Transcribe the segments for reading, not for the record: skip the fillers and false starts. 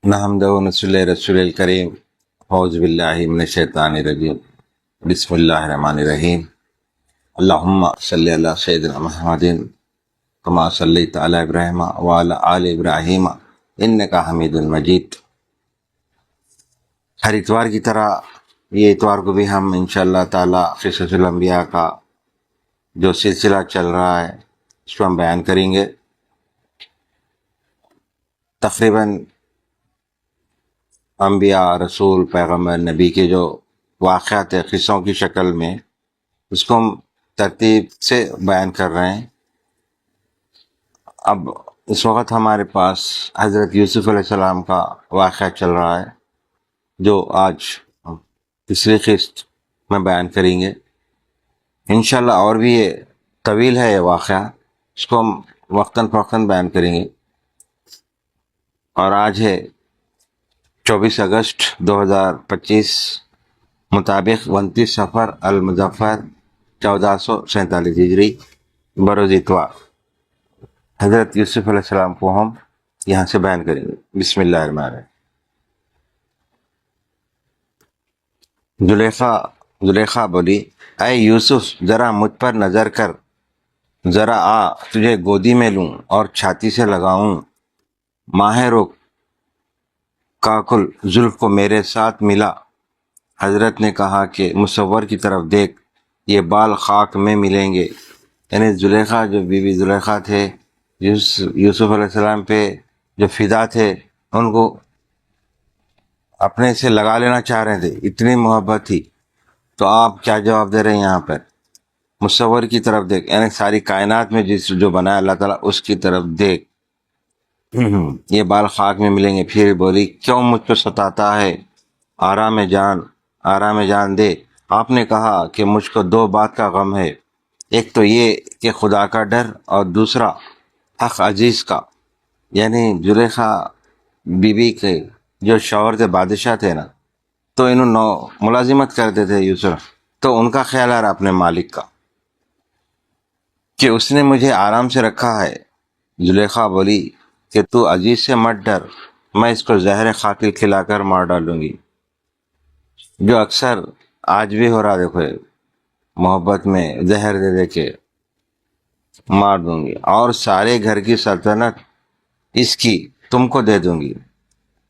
نحمدہ ونصلی رسول الکریم اعوذ باللہ من الشیطان الرجیم بسم اللہ الرحمن الرحیم اللہم صلی علی سیدنا محمد کما صلیت علی ابراہیم وعلی آل ابراہیم انکا حمید المجید۔ ہر اتوار کی طرح یہ اتوار کو بھی ہم انشاءاللہ تعالی قصص الانبیاء کا جو سلسلہ چل رہا ہے اس کو ہم بیان کریں گے۔ تقریباً انبیاء، رسول، پیغمبر، نبی کے جو واقعات ہیں قصوں کی شکل میں، اس کو ہم ترتیب سے بیان کر رہے ہیں۔ اب اس وقت ہمارے پاس حضرت یوسف علیہ السلام کا واقعہ چل رہا ہے جو آج تیسری قسط میں بیان کریں گے انشاءاللہ۔ اور بھی یہ طویل ہے یہ واقعہ، اس کو ہم وقتاً فوقتاً بیان کریں گے۔ اور آج ہے 24 اگست 2025 مطابق 29 صفر المظفر 1447 ہجری بروز اتوار۔ حضرت یوسف علیہ السلام کو ہم یہاں سے بیان کریں گے۔ بسم اللہ الرحمن الرحیم۔ زلیخا بولی، اے یوسف ذرا مجھ پر نظر کر، ذرا آ تجھے گودی میں لوں اور چھاتی سے لگاؤں، ماہ رخ کاکل زلف کو میرے ساتھ ملا۔ حضرت نے کہا کہ مصور کی طرف دیکھ، یہ بال خاک میں ملیں گے۔ یعنی زلیخا جو بی بی زلیخا تھے، یوسف علیہ السلام پہ جو فدا تھے، ان کو اپنے سے لگا لینا چاہ رہے تھے، اتنی محبت تھی۔ تو آپ کیا جواب دے رہے ہیں یہاں پر؟ مصور کی طرف دیکھ، یعنی ساری کائنات میں جو بنایا اللہ تعالیٰ اس کی طرف دیکھ، یہ بال خاک میں ملیں گے۔ پھر بولی، کیوں مجھ کو ستاتا ہے؟ آرام جان دے۔ آپ نے کہا کہ مجھ کو دو بات کا غم ہے، ایک تو یہ کہ خدا کا ڈر، اور دوسرا حق عزیز کا۔ یعنی زلیخا بی بی کے جو شوہر تھے، بادشاہ تھے نا، تو انہوں ملازمت کرتے تھے یوسف، تو ان کا خیال آ رہا اپنے مالک کا کہ اس نے مجھے آرام سے رکھا ہے۔ زلیخا بولی کہ تو عزیز سے مت ڈر، میں اس کو زہر قاتل کھلا کر مار ڈالوں گی، جو اکثر آج بھی ہو رہا۔ دیکھو محبت میں زہر دے دے کے مار دوں گی، اور سارے گھر کی سلطنت اس کی تم کو دے دوں گی۔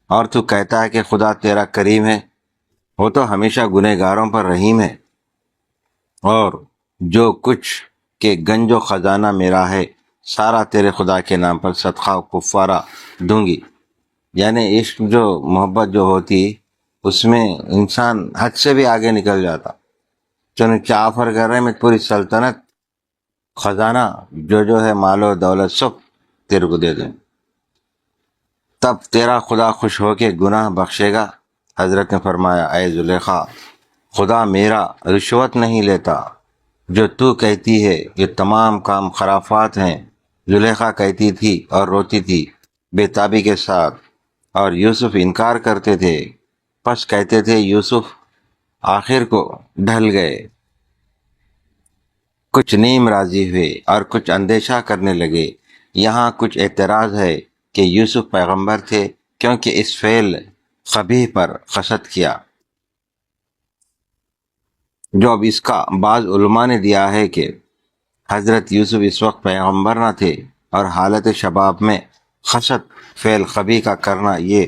اور تو کہتا ہے کہ خدا تیرا کریم ہے، وہ تو ہمیشہ گنہگاروں پر رحیم ہے، اور جو کچھ کہ گنج و خزانہ میرا ہے سارا تیرے خدا کے نام پر صدقہ و کفارہ دوں گی۔ یعنی عشق جو محبت جو ہوتی، اس میں انسان حد سے بھی آگے نکل جاتا۔ چنانچہ آفر کر رہے ہیں، میں پوری سلطنت، خزانہ جو ہے مال و دولت سب تیرے کو دے دیں، تب تیرا خدا خوش ہو کے گناہ بخشے گا۔ حضرت نے فرمایا، اے زلیخا، خدا میرا رشوت نہیں لیتا، جو تو کہتی ہے یہ تمام کام خرافات ہیں۔ زلیخا کہتی تھی اور روتی تھی بے تابی کے ساتھ، اور یوسف انکار کرتے تھے، پس کہتے تھے یوسف آخر کو ڈھل گئے۔ کچھ نیم راضی ہوئے اور کچھ اندیشہ کرنے لگے۔ یہاں کچھ اعتراض ہے کہ یوسف پیغمبر تھے، کیونکہ اس فعل قبیح پر قصد کیا، جو اب اس کا بعض علماء نے دیا ہے کہ حضرت یوسف اس وقت پیغمبر نہ تھے، اور حالت شباب میں خشت فعل قبیح کا کرنا یہ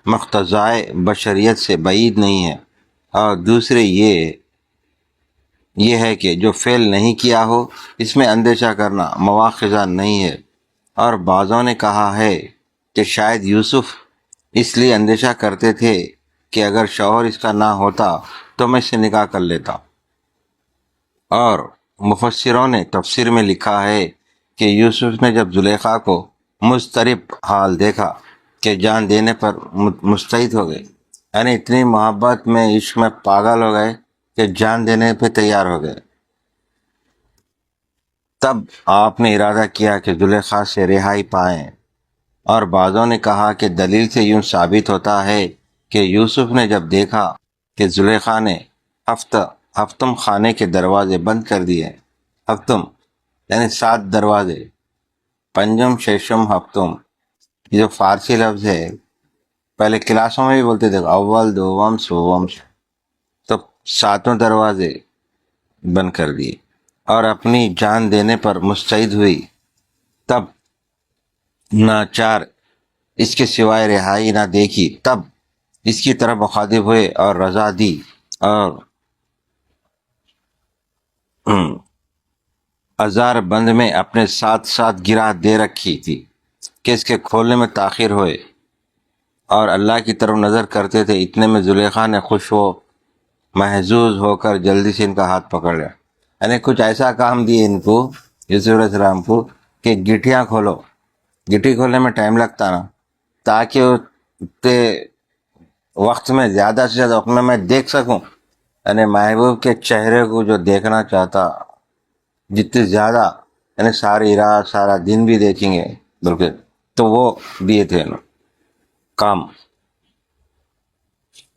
مقتضائے بشریت سے بعید نہیں ہے۔ اور دوسرے یہ ہے کہ جو فعل نہیں کیا ہو اس میں اندیشہ کرنا مواخذہ نہیں ہے۔ اور بعضوں نے کہا ہے کہ شاید یوسف اس لیے اندیشہ کرتے تھے کہ اگر شوہر اس کا نہ ہوتا تو میں اس سے نکاح کر لیتا۔ اور مفسروں نے تفسیر میں لکھا ہے کہ یوسف نے جب زلیخا کو مضطرب حال دیکھا کہ جان دینے پر مستعد ہو گئے، یعنی اتنی محبت میں، عشق میں پاگل ہو گئے کہ جان دینے پہ تیار ہو گئے، تب آپ نے ارادہ کیا کہ زلیخا سے رہائی پائیں۔ اور بعضوں نے کہا کہ دلیل سے یوں ثابت ہوتا ہے کہ یوسف نے جب دیکھا کہ زلیخا نے ہفتم خانے کے دروازے بند کر دیے، ہفتم یعنی 7 دروازے، پنجم ششم ہفتم، یہ جو فارسی لفظ ہے پہلے کلاسوں میں بھی بولتے تھے اول دوم سوم، تو ساتوں دروازے بند کر دیے اور اپنی جان دینے پر مستعد ہوئی، تب ناچار اس کے سوائے رہائی نہ دیکھی، تب اس کی طرف مخاطب ہوئے اور رضا دی، اور ہزار بند میں اپنے ساتھ ساتھ گرا دے رکھی تھی کہ اس کے کھولنے میں تاخیر ہوئے، اور اللہ کی طرف نظر کرتے تھے۔ اتنے میں زلیخا نے خوش و محظوظ ہو کر جلدی سے ان کا ہاتھ پکڑ لیا، یعنی کچھ ایسا کام دیے ان کو، یوسف علیہ السلام کو، کہ گٹھیاں کھولو۔ گٹھی کھولنے میں ٹائم لگتا نا، تاکہ اتنے وقت میں زیادہ سے زیادہ وقت میں دیکھ سکوں، یعنی محبوب کے چہرے کو جو دیکھنا چاہتا، جتنے زیادہ، یعنی ساری رات سارا دن بھی دیکھیں گے بلکہ، تو وہ دیے تھے نا کام،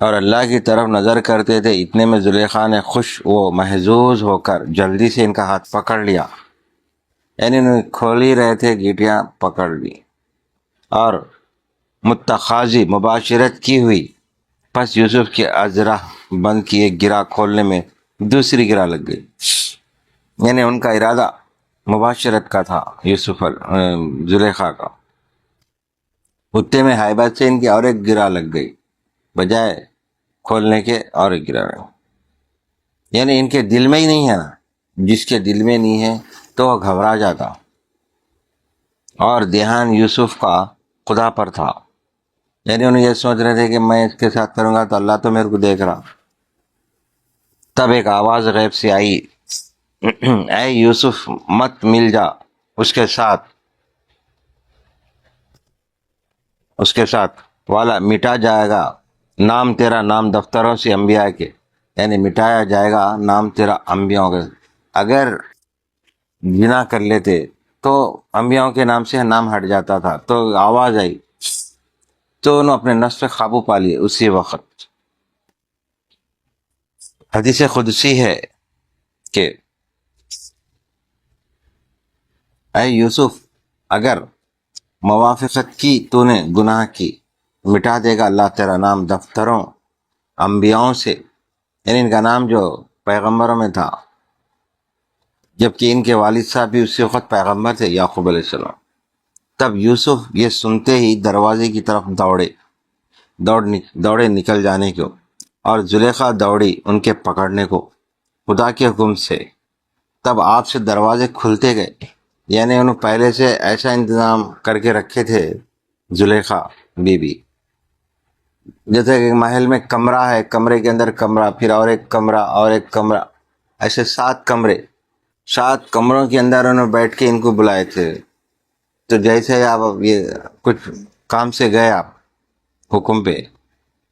اور اللہ کی طرف نظر کرتے تھے۔ اتنے میں زلیخا نے خوش و محظوظ ہو کر جلدی سے ان کا ہاتھ پکڑ لیا، یعنی انہوں کھول ہی رہے تھے، گیٹیاں پکڑ لی، اور متخاذی مباشرت کی ہوئی۔ پس یوسف کے اجرا بند کی ایک گرہ کھولنے میں دوسری گرہ لگ گئی، یعنی ان کا ارادہ مباشرت کا تھا یوسف زلیخا کا۔ اتنے میں حیبت سے ان کی اور ایک گرہ لگ گئی، بجائے کھولنے کے اور ایک گرہ لگ گئی، یعنی ان کے دل میں ہی نہیں ہے نا، جس کے دل میں نہیں ہے تو وہ گھبرا جاتا، اور دھیان یوسف کا خدا پر تھا، یعنی انہیں یہ سوچ رہے تھے کہ میں اس کے ساتھ کروں گا تو اللہ تو میرے کو دیکھ رہا۔ تب ایک آواز غیب سے آئی، اے یوسف مت مل جا اس کے ساتھ والا مٹا جائے گا نام تیرا، نام دفتروں سے انبیاء کے، یعنی مٹایا جائے گا نام تیرا انبیاء کے۔ اگر جنا کر لیتے تو انبیاء کے نام سے نام ہٹ جاتا تھا، تو آواز آئی تو انہوں اپنے نفس پہ قابو پا لیے اسی وقت۔ حدیث قدسی ہے کہ اے یوسف اگر موافقت کی تو نے گناہ کی، مٹا دے گا اللہ تیرا نام دفتروں انبیاؤں سے، یعنی ان کا نام جو پیغمبروں میں تھا، جبکہ ان کے والد صاحب بھی اسی وقت پیغمبر تھے، یعقوب علیہ السلام۔ تب یوسف یہ سنتے ہی دروازے کی طرف دوڑے نکل جانے کو، اور زلیخا دوڑی ان کے پکڑنے کو خدا کے حکم سے۔ تب آپ سے دروازے کھلتے گئے، یعنی انہوں پہلے سے ایسا انتظام کر کے رکھے تھے زلیخا بی بی، جیسے کہ محل میں کمرہ ہے، کمرے کے اندر کمرہ، پھر اور ایک کمرہ اور ایک کمرہ، ایسے 7 کمرے، 7 کمروں کے اندر انہوں بیٹھ کے ان کو بلائے تھے۔ تو جیسے آپ یہ کچھ کام سے گئے آپ حکم پہ،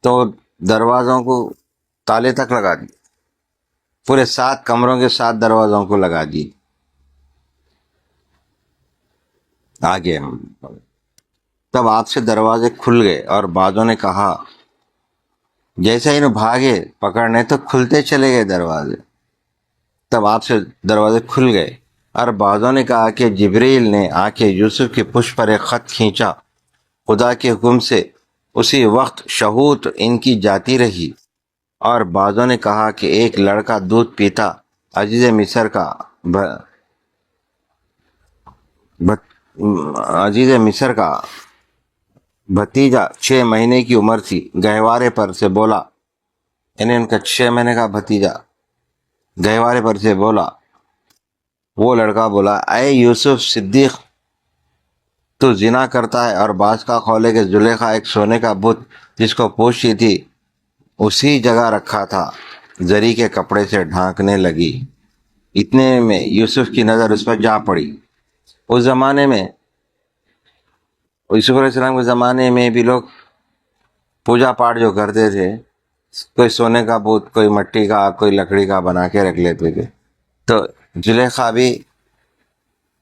تو دروازوں کو تالے تک لگا دی، پورے 7 کمروں کے 7 دروازوں کو لگا دی۔ آگے تب آپ سے دروازے کھل گئے، اور بعضوں نے کہا، جیسے انہوں بھاگے پکڑنے تو کھلتے چلے گئے دروازے۔ تب آپ سے دروازے کھل گئے، اور بعضوں نے کہا کہ جبریل نے آ کے یوسف کی پشت پر ایک خط کھینچا خدا کے حکم سے، اسی وقت شہوت ان کی جاتی رہی۔ اور بعضوں نے کہا کہ ایک لڑکا دودھ پیتا عزیز مصر کا بھتیجا 6 مہینے کی عمر تھی، گہوارے پر سے بولا، یعنی ان کا 6 مہینے کا بھتیجا گہوارے پر سے بولا، وہ لڑکا بولا، اے یوسف صدیق تو زنا کرتا ہے۔ اور بعض کا قول ہے کہ زلیخا ایک سونے کا بت جس کو پوچھی تھی اسی جگہ رکھا تھا، زری کے کپڑے سے ڈھانکنے لگی۔ اتنے میں یوسف کی نظر اس پر جا پڑی۔ اس زمانے میں، یوسف علیہ السلام کے زمانے میں بھی لوگ پوجا پاٹ جو کرتے تھے، کوئی سونے کا بت، کوئی مٹی کا، کوئی لکڑی کا بنا کے رکھ لیتے تھے۔ تو زلیخا بھی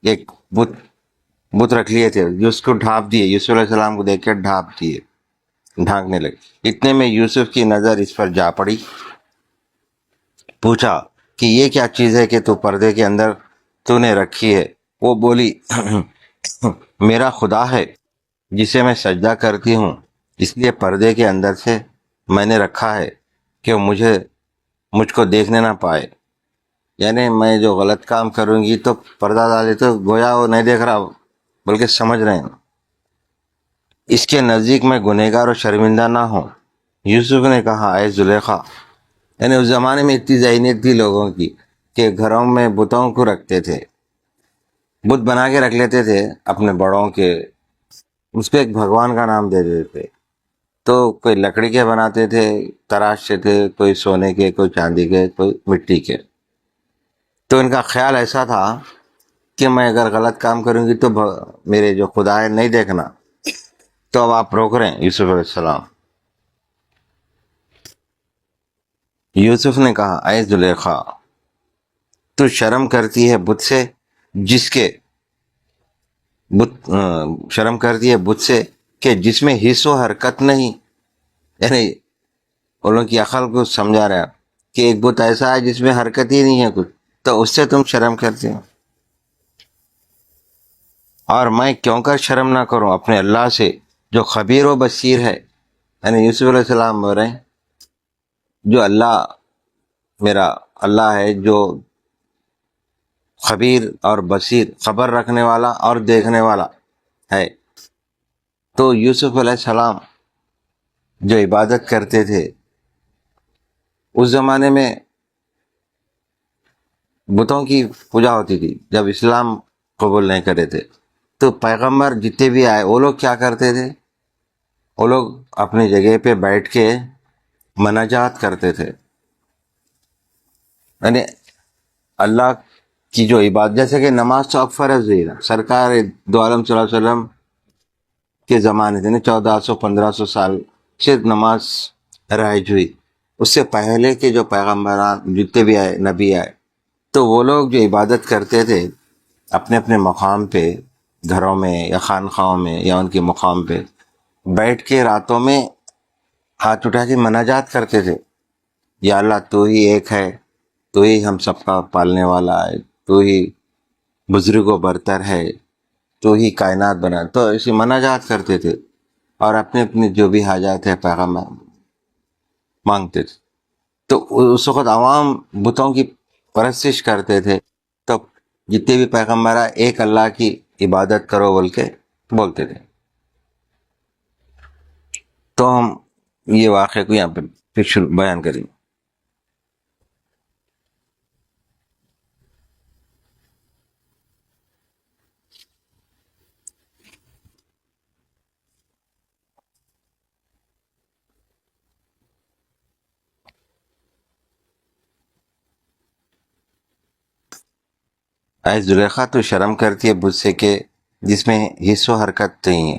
ایک بت رکھ لیے تھے، اس کو ڈھانپ دیے، یوسف علیہ السلام کو دیکھ کے ڈھانکنے لگے۔ اتنے میں یوسف کی نظر اس پر جا پڑی، پوچھا کہ یہ کیا چیز ہے کہ تو پردے کے اندر تو نے رکھی ہے؟ وہ بولی، میرا خدا ہے جسے میں سجدہ کرتی ہوں، اس لیے پردے کے اندر سے میں نے رکھا ہے کہ وہ مجھ کو دیکھنے نہ پائے. یعنی میں جو غلط کام کروں گی تو پردہ ڈالے تو گویا وہ نہیں دیکھ رہا بلکہ سمجھ رہے ہیں. اس کے نزدیک میں گنہگار اور شرمندہ نہ ہوں. یوسف نے کہا اے زلیخا، یعنی اس زمانے میں اتنی ذہنیت تھی لوگوں کی کہ گھروں میں بتوں کو رکھتے تھے، بت بنا کے رکھ لیتے تھے اپنے بڑوں کے، اس پہ ایک بھگوان کا نام دے دیتے تھے. تو کوئی لکڑی کے بناتے تھے، تراشتے تھے، کوئی سونے کے، کوئی چاندی کے، کوئی مٹی کے. تو ان کا خیال ایسا تھا کہ میں اگر غلط کام کروں گی تو میرے جو خدا ہے نہیں دیکھنا. تو اب آپ روک رہے ہیں یوسف علیہ السلام. یوسف نے کہا اے زلیخا، تو شرم کرتی ہے بت سے جس کے شرم کرتی ہے بت سے کہ جس میں حص و حرکت نہیں. یعنی ان لوگوں کی عقل کو سمجھا رہا کہ ایک بت ایسا ہے جس میں حرکت ہی نہیں ہے کچھ، تو اس سے تم شرم کرتے ہو. اور میں کیوں کر شرم نہ کروں اپنے اللہ سے جو خبیر و بصیر ہے. یعنی یوسف علیہ السلام بول رہے ہیں جو اللہ میرا اللہ ہے جو خبیر اور بصیر، خبر رکھنے والا اور دیکھنے والا ہے. تو یوسف علیہ السلام جو عبادت کرتے تھے اس زمانے میں بتوں کی پوجا ہوتی تھی جب اسلام قبول نہیں کرے تھے. تو پیغمبر جتنے بھی آئے وہ لوگ کیا کرتے تھے، وہ لوگ اپنی جگہ پہ بیٹھ کے مناجات کرتے تھے. یعنی اللہ کی جو عبادت، جیسے کہ نماز تو اب فرض ہوئی نا، سرکار دو عالم صلی اللہ علیہ وسلم کے زمانے سے 1400-1500 سال سے نماز رائج ہوئی. اس سے پہلے کے جو پیغمبران جتنے بھی آئے، نبی آئے، تو وہ لوگ جو عبادت کرتے تھے اپنے اپنے مقام پہ، گھروں میں یا خانخواہوں میں یا ان کے مقام پہ بیٹھ کے راتوں میں ہاتھ اٹھا کے مناجات کرتے تھے. یا اللہ تو ہی ایک ہے، تو ہی ہم سب کا پالنے والا ہے، تو ہی بزرگ و برتر ہے، تو ہی کائنات بنا. تو ایسی مناجات کرتے تھے اور اپنے اپنے جو بھی حاجات ہے پیغمبر مانگتے تھے. تو اس وقت عوام بتوں کی پرستش کرتے تھے. تو جتنے بھی پیغمبر آئے ایک اللہ کی عبادت کرو بول کے بولتے تھے. تو ہم یہ واقعہ کو یہاں پہ پھر بیان کریں. اے زلیخا، تو شرم کرتی ہے بت سے کہ جس میں حص و حرکت نہیں ہے،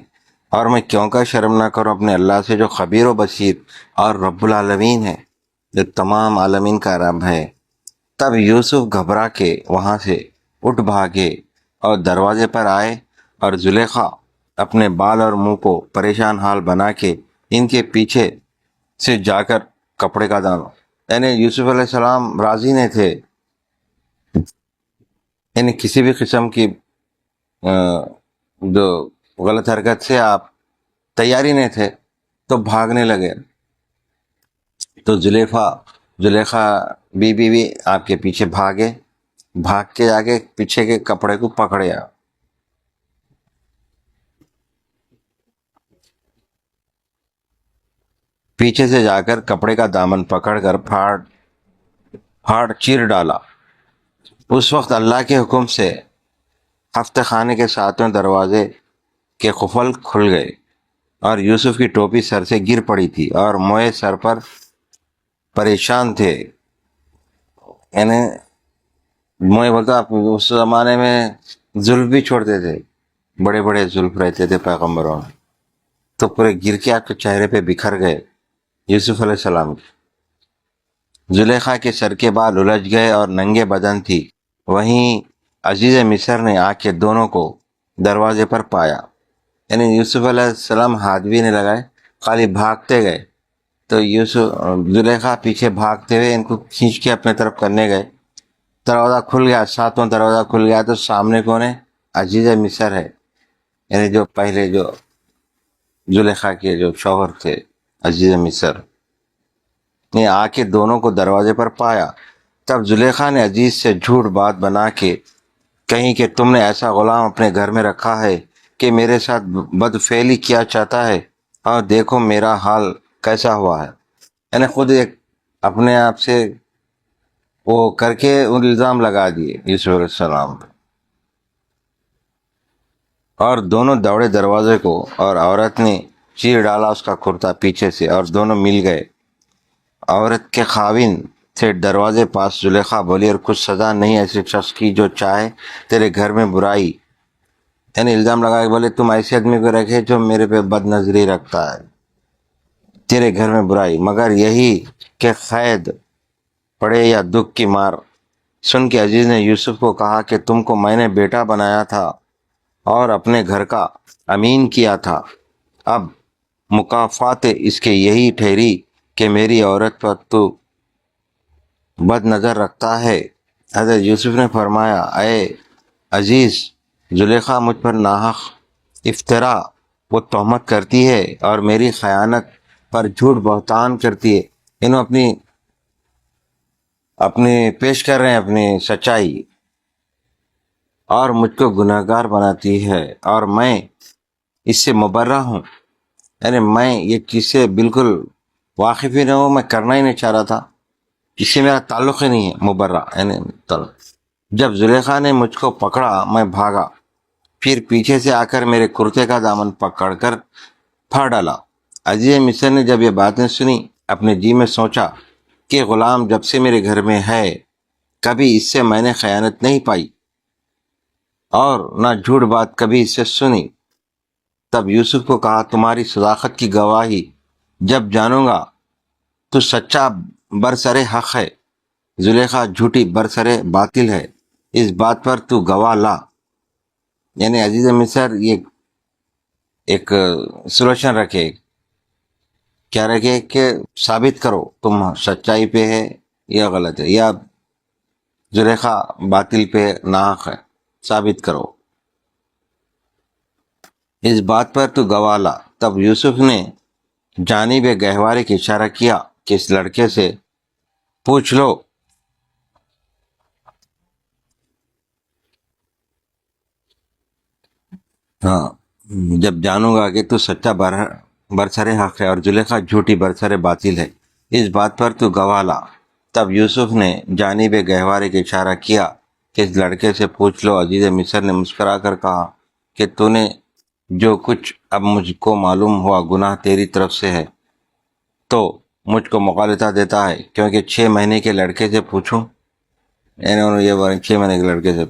اور میں کیوں کا شرم نہ کروں اپنے اللہ سے جو خبیر و بصیر اور رب العالمین ہے، جو تمام عالمین کا رب ہے. تب یوسف گھبرا کے وہاں سے اٹھ بھاگے اور دروازے پر آئے، اور زلیخا اپنے بال اور منہ کو پریشان حال بنا کے ان کے پیچھے سے جا کر کپڑے کا دانا. یعنی یوسف علیہ السلام راضی نہیں تھے، یعنی کسی بھی قسم کی جو غلط حرکت سے آپ تیاری نہیں تھے، تو بھاگنے لگے. تو زلیخا بی آپ کے پیچھے بھاگے، بھاگ کے جا کے پیچھے کے کپڑے کو پکڑیا. پیچھے سے جا کر کپڑے کا دامن پکڑ کر پھاڑ چیر ڈالا. اس وقت اللہ کے حکم سے ہفتہ خانے کے ساتوں دروازے کے قفل کھل گئے اور یوسف کی ٹوپی سر سے گر پڑی تھی اور موئے سر پر پریشان تھے. یعنی موئے بولتا اس زمانے میں زلف بھی چھوڑتے تھے، بڑے بڑے زلف رہتے تھے پیغمبروں میں، تو پورے گر کے آپ کے چہرے پہ بکھر گئے یوسف علیہ السلام کے. زلیخا کے سر کے بال الجھ گئے اور ننگے بدن تھی. وہیں عزیز مصر نے آ کے دونوں کو دروازے پر پایا. یعنی یوسف علیہ السلام ہاتھ بھی نہیں لگائے، خالی بھاگتے گئے. تو زلیخا پیچھے بھاگتے ہوئے ان کو کھینچ کے اپنے طرف کرنے گئے. دروازہ کھل گیا، ساتواں دروازہ کھل گیا تو سامنے کون ہے؟ عزیز مصر ہے. یعنی جو پہلے جو زلیخا کے جو شوہر تھے عزیز مصر نے آ کے دونوں کو دروازے پر پایا. تب زلیخا نے عزیز سے جھوٹ بات بنا کے کہیں کہ تم نے ایسا غلام اپنے گھر میں رکھا ہے کہ میرے ساتھ بدفعلی کیا چاہتا ہے، اور دیکھو میرا حال کیسا ہوا ہے. یعنی خود ایک اپنے آپ سے وہ کر کے الزام لگا دیے یوسف علیہ السلام پہ. اور دونوں دوڑے دروازے کو، اور عورت نے چیر ڈالا اس کا کرتا پیچھے سے، اور دونوں مل گئے. عورت کے خاوند تھے دروازے پاس. زلیخا بولی، اور کچھ سزا نہیں ایسے شخص کی جو چاہے تیرے گھر میں برائی. یعنی الزام لگا کے بولے تم ایسے آدمی کو رکھے جو میرے پہ بد نظری رکھتا ہے، تیرے گھر میں برائی، مگر یہی کہ قید پڑے یا دکھ کی مار. سن کے عزیز نے یوسف کو کہا کہ تم کو میں نے بیٹا بنایا تھا اور اپنے گھر کا امین کیا تھا. اب مکافات اس کے یہی ٹھہری کہ میری عورت پر تو بد نظر رکھتا ہے. حضرت یوسف نے فرمایا، اے عزیز، زلیخا مجھ پر ناحق افطرا و تہمت کرتی ہے اور میری خیانت پر جھوٹ بہتان کرتی ہے. انہوں اپنی پیش کر رہے ہیں اپنی سچائی، اور مجھ کو گناہگار بناتی ہے، اور میں اس سے مبرہ ہوں. یعنی میں یہ چیز سے بالکل واقف ہی نہ ہوں، میں کرنا ہی نہیں چاہ رہا تھا، اس سے میرا تعلق ہی نہیں ہے. مبرہ یعنی تعلق. جب زلیخا نے مجھ کو پکڑا میں بھاگا، پھر پیچھے سے آ کر میرے کرتے کا دامن پکڑ کر پھاڑ ڈالا. عزیز مصر نے جب یہ باتیں سنی اپنے جی میں سوچا کہ غلام جب سے میرے گھر میں ہے کبھی اس سے میں نے خیانت نہیں پائی اور نہ جھوٹ بات کبھی اس سے سنی. تب یوسف کو کہا، تمہاری صداقت کی گواہی جب جانوں گا تو سچا برسر حق ہے، زلیخا جھوٹی برسر باطل ہے، اس بات پر تو گواہ لا. یعنی عزیز مصر یہ ایک سولوشن رکھے، کیا رکھے کہ ثابت کرو تم سچائی پہ ہے یا غلط ہے، یا زلیخا باطل پہ ناحق ہے، ثابت کرو، اس بات پر تو گواہ لا. تب یوسف نے جانب گہوارے کی اشارہ کیا کہ اس لڑکے سے پوچھ لو. ہاں، جب جانوں گا کہ تو سچا برسر حق ہے اور زلیخا جھوٹی برسر باطل ہے، اس بات پر تو گواہ لا. تب یوسف نے جانب گہوارے کی اشارہ کیا کہ اس لڑکے سے پوچھ لو. عزیز مصر نے مسکرا کر کہا کہ تو نے جو کچھ اب مجھ کو معلوم ہوا گناہ تیری طرف سے ہے تو مجھ کو مغالطہ دیتا ہے، کیونکہ 6 مہینے کے لڑکے سے پوچھوں. یعنی انہوں نے یہ بولے 6 مہینے کے لڑکے سے،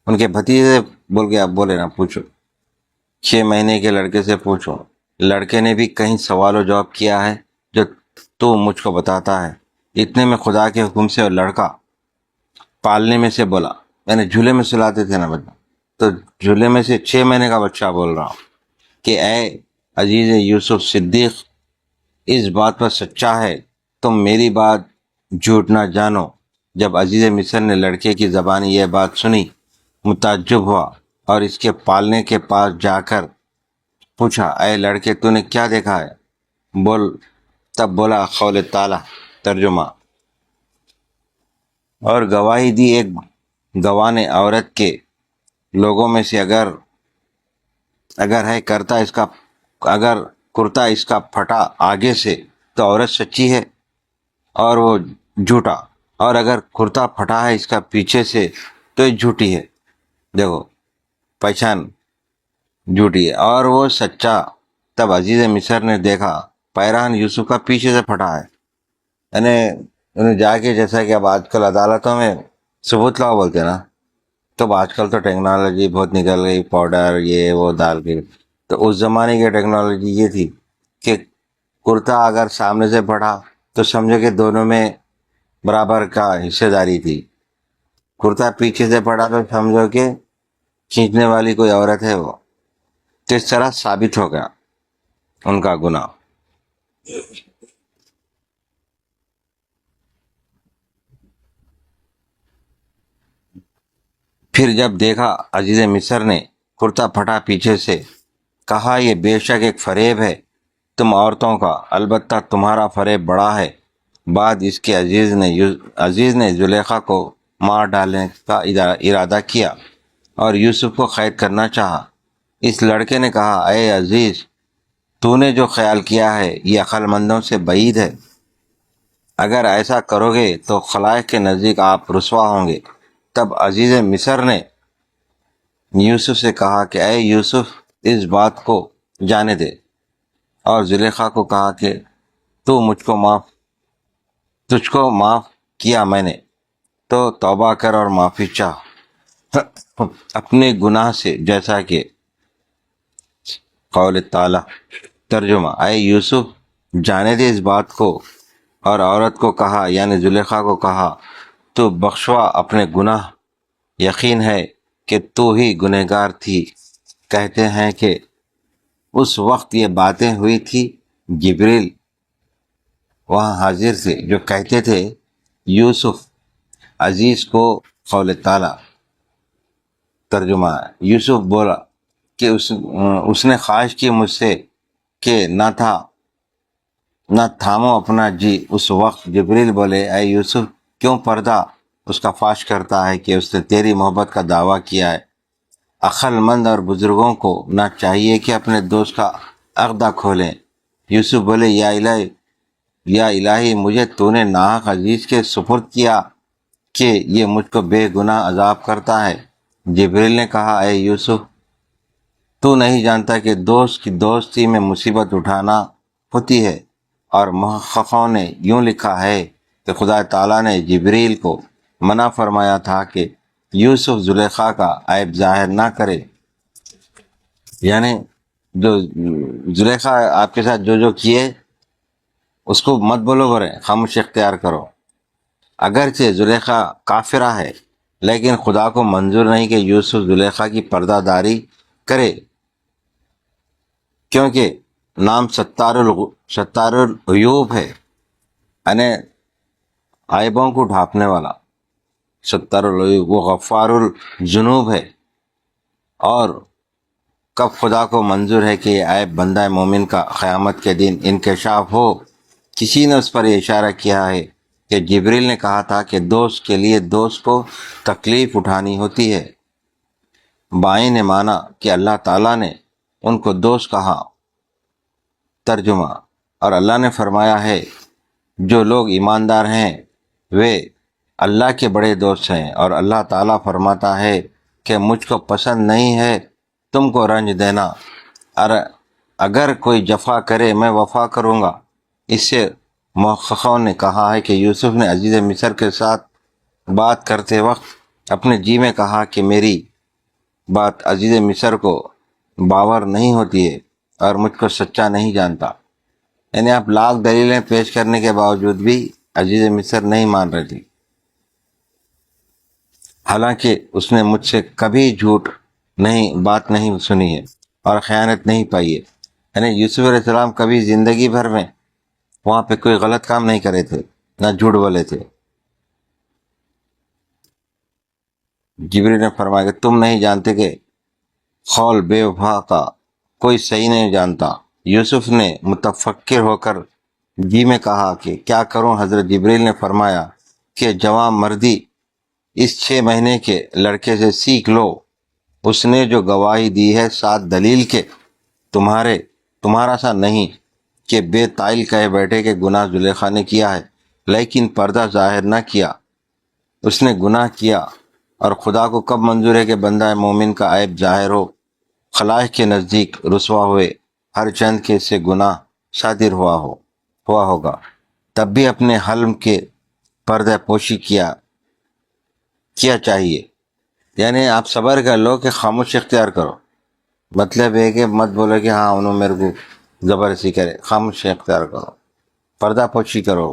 ان کے بھتیجے سے بول کے آپ بولے نا پوچھو، 6 مہینے کے لڑکے سے پوچھو. لڑکے نے بھی کہیں سوال و جواب کیا ہے جو تو مجھ کو بتاتا ہے. اتنے میں خدا کے حکم سے لڑکا پالنے میں سے بولا، یعنی جھولے میں سلاتے تھے نا بچہ، تو جھولے میں سے 6 مہینے کا بچہ بول رہا ہوں کہ اے عزیز یوسف صدیق، اس بات پر سچا ہے، تم میری بات جھوٹ نہ جانو. جب عزیز مصر نے لڑکے کی زبانی یہ بات سنی متعجب ہوا اور اس کے پالنے کے پاس جا کر پوچھا، اے لڑکے تو نے کیا دیکھا ہے؟ بول. تب بولا، قول تعالی، ترجمہ. اور گواہی دی ایک گواہ نے عورت کے لوگوں میں سے اگر ہے کرتا اس کا، اگر کرتا اس کا پھٹا آگے سے تو عورت سچی ہے اور وہ جھوٹا، اور اگر کرتا پھٹا ہے اس کا پیچھے سے تو یہ جھوٹی ہے. دیکھو پہچان، جھوٹی ہے اور وہ سچا. تب عزیز مصر نے دیکھا پیران یوسف کا پیچھے سے پھٹا ہے. یعنی انہیں جا کے، جیسا کہ اب آج کل عدالتوں میں ثبوت لاؤ بولتے ہیں نا، تو آج کل تو ٹیکنالوجی بہت نکل گئی، پاؤڈر یہ وہ ڈال کے. تو اس زمانے کی ٹیکنالوجی یہ تھی کہ کرتا اگر سامنے سے پڑا تو سمجھو کہ دونوں میں برابر کا حصے داری تھی. کرتا پیچھے سے پڑا تو سمجھو کہ کھینچنے والی کوئی عورت ہے وہ. تو اس طرح ثابت ہو گیا ان کا گناہ. پھر جب دیکھا عزیز مصر نے کرتا پھٹا پیچھے سے، کہا یہ بے شک ایک فریب ہے تم عورتوں کا، البتہ تمہارا فریب بڑا ہے۔ بعد اس کے عزیز نے زلیخا کو مار ڈالنے کا ارادہ کیا اور یوسف کو قید کرنا چاہا۔ اس لڑکے نے کہا، اے عزیز، تو نے جو خیال کیا ہے یہ عقل مندوں سے بعید ہے۔ اگر ایسا کرو گے تو خلائق کے نزدیک آپ رسوا ہوں گے۔ تب عزیز مصر نے یوسف سے کہا کہ اے یوسف، اس بات کو جانے دے، اور زلیخا کو کہا کہ تجھ کو معاف کیا میں نے، تو توبہ کر اور معافی چاہ اپنے گناہ سے، جیسا کہ قول تعالی۔ ترجمہ، اے یوسف، جانے دے اس بات کو۔ اور عورت کو کہا، یعنی زلیخا کو کہا، تو بخشوا اپنے گناہ، یقین ہے کہ تو ہی گنہگار تھی۔ کہتے ہیں کہ اس وقت یہ باتیں ہوئی تھی، جبریل وہاں حاضر تھے جو کہتے تھے یوسف عزیز کو قول تعالی۔ ترجمہ، یوسف بولا کہ اس نے خواہش کی مجھ سے کہ نہ تھامو اپنا جی۔ اس وقت جبریل بولے، اے یوسف، کیوں پردہ اس کا فاش کرتا ہے کہ اس نے تیری محبت کا دعویٰ کیا ہے؟ عقل مند اور بزرگوں کو نہ چاہیے کہ اپنے دوست کا عقدہ کھولیں۔ یوسف بولے، یا الہی، مجھے تو نے ناحق عزیز کے سپرد کیا کہ یہ مجھ کو بے گناہ عذاب کرتا ہے۔ جبریل نے کہا، اے یوسف، تو نہیں جانتا کہ دوست کی دوستی میں مصیبت اٹھانا ہوتی ہے، اور محققوں نے یوں لکھا ہے کہ خدا تعالیٰ نے جبریل کو منع فرمایا تھا کہ یوسف زلیخا کا عیب ظاہر نہ کرے۔ یعنی جو زلیخا آپ کے ساتھ جو کیے اس کو مت بولو، برے خاموش اختیار کرو۔ اگرچہ زلیخا کافرہ ہے، لیکن خدا کو منظور نہیں کہ یوسف زلیخا کی پردہ داری کرے، کیونکہ نام ستار العیوب ہے، یعنی عیبوں کو ڈھانپنے والا۔ ستار العیوب، وہ غفار الذنوب ہے۔ اور کب خدا کو منظور ہے کہ یہ عیب بندہ مومن کا قیامت کے دن انکشاف ہو؟ کسی نے اس پر یہ اشارہ کیا ہے کہ جبریل نے کہا تھا کہ دوست کے لیے دوست کو تکلیف اٹھانی ہوتی ہے۔ بائیں نے مانا کہ اللہ تعالیٰ نے ان کو دوست کہا۔ ترجمہ، اور اللہ نے فرمایا ہے، جو لوگ ایماندار ہیں وہ اللہ کے بڑے دوست ہیں، اور اللہ تعالیٰ فرماتا ہے کہ مجھ کو پسند نہیں ہے تم کو رنج دینا، اور اگر کوئی جفا کرے میں وفا کروں گا۔ اس سے محققوں نے کہا ہے کہ یوسف نے عزیز مصر کے ساتھ بات کرتے وقت اپنے جی میں کہا کہ میری بات عزیز مصر کو باور نہیں ہوتی ہے اور مجھ کو سچا نہیں جانتا۔ یعنی آپ لاکھ دلیلیں پیش کرنے کے باوجود بھی عزیز مصر نہیں مان رہی تھی، حالانکہ اس نے مجھ سے کبھی بات نہیں سنی ہے اور خیانت نہیں پائی ہے۔ یعنی یوسف علیہ السلام کبھی زندگی بھر میں وہاں پہ کوئی غلط کام نہیں کرے تھے، نہ جھوٹ بولے تھے۔ جبریل نے فرمایا کہ تم نہیں جانتے کہ قول بے وفا کا کوئی صحیح نہیں جانتا۔ یوسف نے متفکر ہو کر جی میں کہا کہ کیا کروں؟ حضرت جبریل نے فرمایا کہ جوان مردی اس 6 مہینے کے لڑکے سے سیکھ لو۔ اس نے جو گواہی دی ہے 7 دلیل کے تمہارا سا نہیں کہ بے تائل کہے بیٹھے کہ گناہ زلیخا نے کیا ہے، لیکن پردہ ظاہر نہ کیا۔ اس نے گناہ کیا، اور خدا کو کب منظور ہے کہ بندہ مومن کا عیب ظاہر ہو؟ خلائق کے نزدیک رسوا ہوئے ہر چند کے سے گناہ صادر ہوا ہوگا، تب بھی اپنے حلم کے پردہ پوشی کیا چاہیے۔ یعنی آپ صبر کر لو کہ خاموش اختیار کرو، مطلب ہے کہ مت بولو کہ ہاں انہوں میرے کو زبردستی کرے۔ خاموش اختیار کرو، پردہ پوشی کرو۔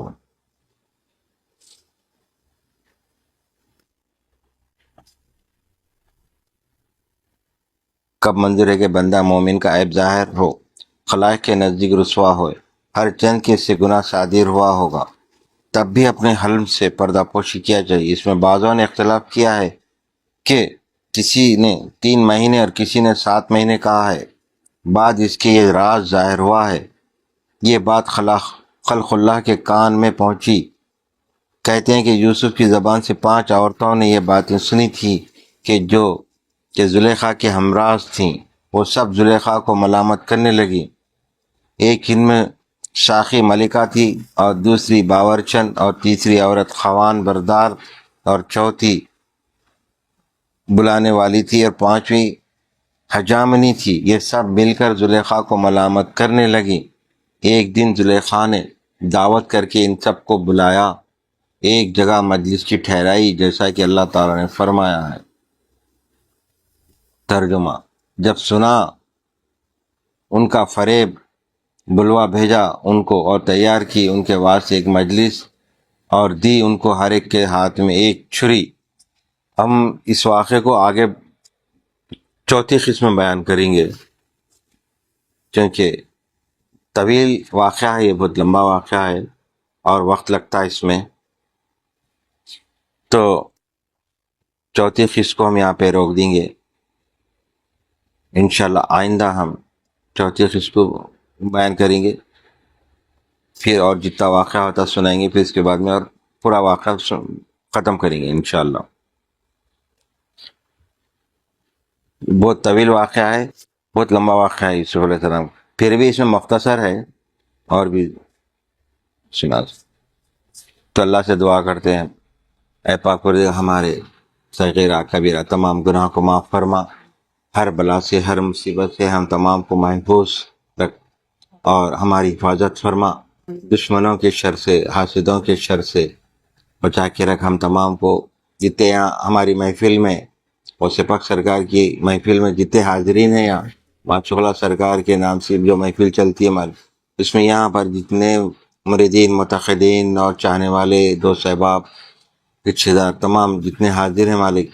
کب منظور ہے کہ بندہ مومن کا عیب ظاہر ہو، خلائق کے نزدیک رسوا ہوئے ہر چند کے سے گناہ صادر ہوا ہوگا، تب بھی اپنے حلم سے پردہ پوشی کیا چاہیے۔ اس میں بعضوں نے اختلاف کیا ہے کہ کسی نے 3 مہینے اور کسی نے 7 مہینے کہا ہے۔ بعد اس کے یہ راز ظاہر ہوا ہے یہ بات خلق اللہ کے کان میں پہنچی۔ کہتے ہیں کہ یوسف کی زبان سے 5 عورتوں نے یہ باتیں سنی تھی کہ زلیخا کے ہمراز تھیں۔ وہ سب زلیخا کو ملامت کرنے لگی۔ ایک ان میں شاخی ملکہ تھی، اور دوسری باورچن، اور تیسری عورت خوان بردار، اور چوتھی بلانے والی تھی، اور 5ویں حجامنی تھی۔ یہ سب مل کر زلیخا کو ملامت کرنے لگی۔ ایک دن زلیخا نے دعوت کر کے ان سب کو بلایا، ایک جگہ مجلس کی ٹھہرائی، جیسا کہ اللہ تعالیٰ نے فرمایا ہے۔ ترجمہ: جب سنا ان کا فریب، بلوا بھیجا ان کو اور تیار کی ان کے واسطے ایک مجلس، اور دی ان کو ہر ایک کے ہاتھ میں ایک چھری۔ ہم اس واقعے کو آگے چوتھی قسم میں بیان کریں گے، چونکہ طویل واقعہ ہے، یہ بہت لمبا واقعہ ہے اور وقت لگتا ہے اس میں، تو چوتھی قسم کو ہم یہاں پہ روک دیں گے۔ انشاءاللہ آئندہ ہم چوتھی قسم کو بیان کریں گے، پھر اور جتنا واقعہ ہوتا سنائیں گے، پھر اس کے بعد میں اور پورا واقعہ ختم کریں گے انشاءاللہ۔ بہت طویل واقعہ ہے، بہت لمبا واقعہ ہے یوسف علیہ السلام، پھر بھی اس میں مختصر ہے اور بھی سنا۔ تو اللہ سے دعا کرتے ہیں، اے پاک پروردگار، ہمارے صغیرہ کبیرہ تمام گناہ کو معاف فرما، ہر بلا سے، ہر مصیبت سے ہم تمام کو محفوظ رکھ، اور ہماری حفاظت فرما، دشمنوں کے شر سے، حاسدوں کے شر سے بچا کے رکھ۔ ہم تمام کو جتنے یہاں ہماری محفل میں اور سپاق سرکار کی محفل میں جتنے حاضرین ہیں، یہاں ماشاءاللہ سرکار کے نام سے جو محفل چلتی ہے ہماری، اس میں یہاں پر جتنے مریدین، متقدین اور چاہنے والے، دوست احباب، رشتے دار، تمام جتنے حاضر ہیں مالک،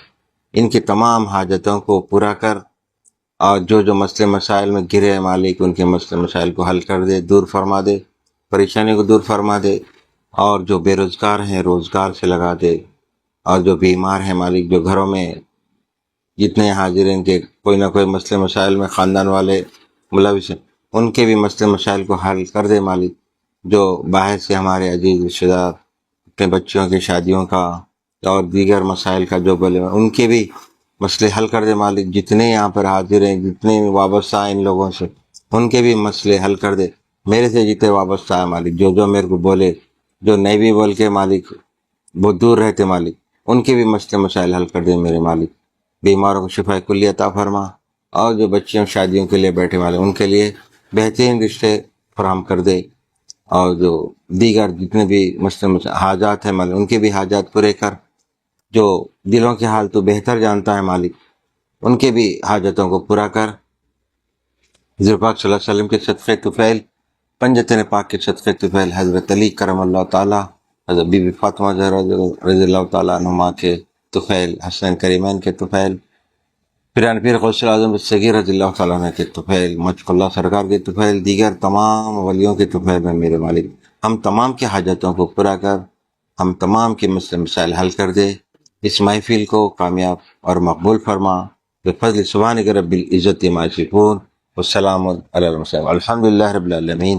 ان کی تمام حاجتوں کو پورا کر، اور جو مسئلے مسائل میں گرے ہیں مالک، ان کے مسئلے مسائل کو حل کر دے، دور فرما دے، پریشانی کو دور فرما دے، اور جو بے روزگار ہیں روزگار سے لگا دے، اور جو بیمار ہیں مالک، جو گھروں میں جتنے حاضر ہیں کہ کوئی نہ کوئی مسئلے مسائل میں خاندان والے ملوث ہیں، ان کے بھی مسئلے مسائل کو حل کر دے مالک۔ جو باہر سے ہمارے عزیز رشتے دار اپنے بچوں کی شادیوں کا اور دیگر مسائل کا جو بولے، ان کے بھی مسئلے حل کر دے مالک۔ جتنے یہاں پر حاضر ہیں، جتنے وابستہ ہیں ان لوگوں سے، ان کے بھی مسئلے حل کر دے۔ میرے سے جتنے وابستہ ہے مالک، جو میرے کو بولے، جو نہیں بھی بول کے مالک بہت دور رہتے مالک، ان کے بھی مسئلے مسائل حل کر دے میرے مالک۔ بیماروں کو شفا کلی عطا فرما، اور جو بچیوں شادیوں کے لیے بیٹھے والے، ان کے لیے بہترین رشتے فراہم کر دے، اور جو دیگر جتنے بھی مسئلے حاجات ہیں مالک، ان کے بھی حاجات پورے کر۔ جو دلوں کے حال تو بہتر جانتا ہے مالک، ان کے بھی حاجتوں کو پورا کر۔ حضور پاک صلی اللہ علیہ وسلم کے صدقے طفیل، پنجتن پاک کے صدقے طفیل، حضرت علی کرم اللہ تعالیٰ، حضرت بی بی فاطمہ زہرا رضی اللہ تعالیٰ عنہما کے طفیل، حسن کریمین کے طفیل، پیران پیر غوث اعظم صغیر رضی اللہ تعالیٰ عنہ کے طفیل، مشک اللہ سرکار کے طفیل، دیگر تمام ولیوں کے طفیل میں میرے مالک، ہم تمام کی حاجتوں کو پورا کر، ہم تمام کے مسئلے مسائل حل کر دے۔ اس محفل کو کامیاب اور مقبول فرما، بفضل سبحانک رب العزت ما یصفون، والسلام علی المرسلین، الحمدللہ رب العالمین۔